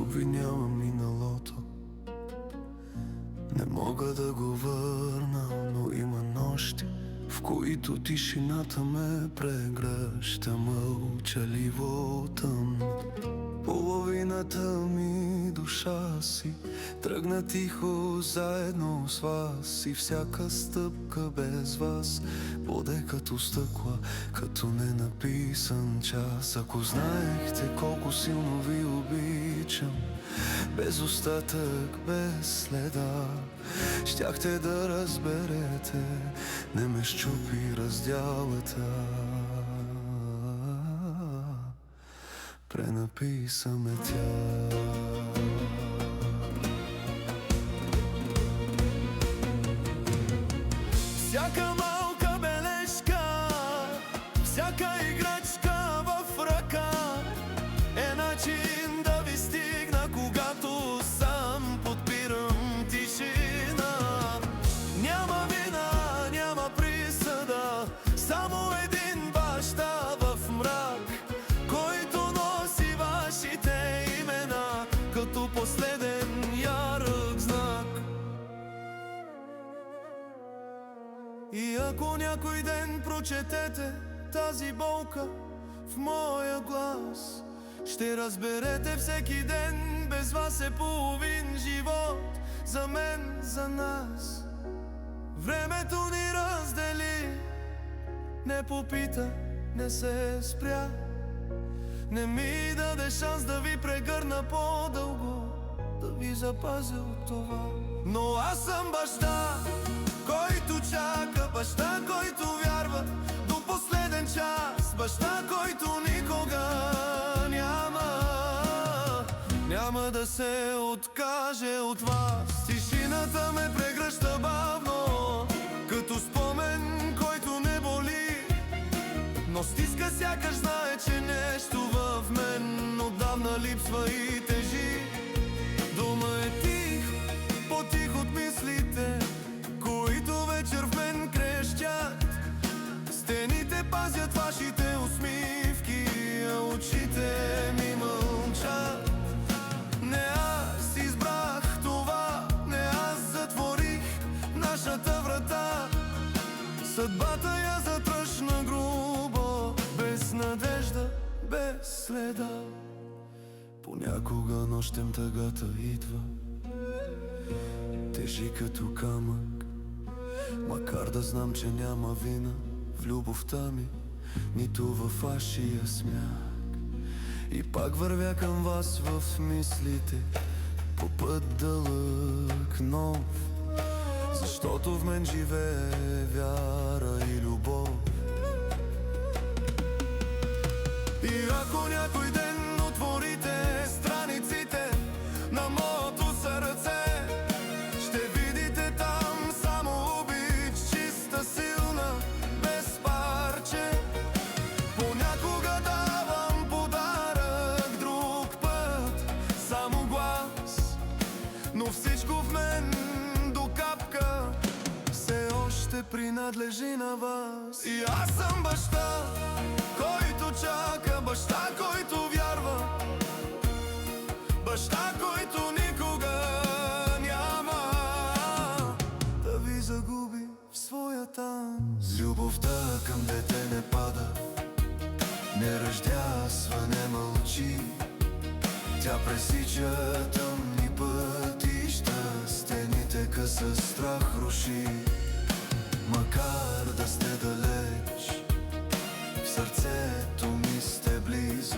обвинява миналото. Не мога да го върна, но има нощи, в които тишината ме прегръща мълчаливо тъмно. Половината ми душа си тръгна тихо заедно с вас, и всяка стъпка без вас боде като стъкла, като ненаписан час. Ако знаехте колко силно ви обичам, без остатък, без следа, щяхте да разберете, не ме щупи раздялата. Пренаписаме тя. Всяка малка бележка, всяка играчка в ръка е начин да ви стигна, когато сам подбирам тишина. Няма вина, няма присъда, само един баща в мрак, който носи вашите имена като последен ярък знак. И ако някой ден прочетете тази болка в моя глас, ще разберете, всеки ден без вас е половин живот. За мен, за нас времето ни раздели, не попита, не се спря, не ми даде шанс да ви прегърна по-дълго, да ви запазя от това. Но аз съм баща, който чака, баща, който вярва до последен час, баща, който никога няма да се откаже от вас. Тишината ме прегръща бавно, като спомен, който не боли, но стиска, сякаш знае, че нещо в мен отдавна липсва и тежи. Дома е тих, по-тих от мислите, които вечер в мен крещят. Стените пазят вашите усмивки, а очите ми мълчат. Не аз избрах това, не аз затворих нашата врата. Съдбата я затръшна грубо, без надежда, без следа. Понякога нощем тъгата идва, тежи като камък, макар да знам, че няма вина в любовта ми, нито във вашия смях. И пак вървя към вас в мислите, по път дълъг, нов, защото в мен живее вяра и любов. И ако някой ден отворите страниците на моето сърце, ще видите там само обич, чиста, силна, без парче. Понякога давам подарък, друг път само глас, но всичко в мен до капка все още принадлежи на вас. И аз съм баща, който чака, баща, който вярва, баща, който никога няма да ви загуби в своя танц. Любовта към дете не пада, не ръждясва, не мълчи. Тя пресича тъмни пътища, стените къса страх руши. Макар да сте далеч, в сърцето ми сте близо,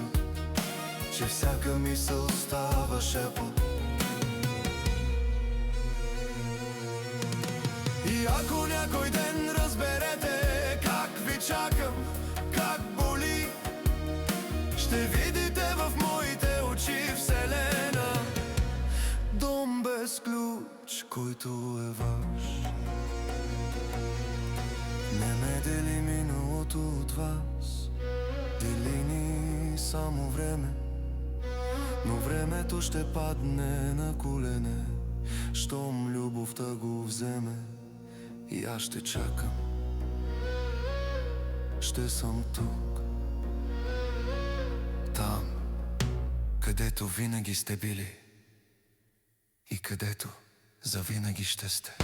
че всяка мисъл става шепот. И ако някой ден разберете как ви чакам, как боли, ще видите в моите очи вселена, дом без ключ, който е ваш. Не ме дели миналото от вас, дели ни само време, но времето ще падне на колене, щом любовта го вземе. И аз ще чакам, ще съм тук, там, където винаги сте били и където завинаги ще сте.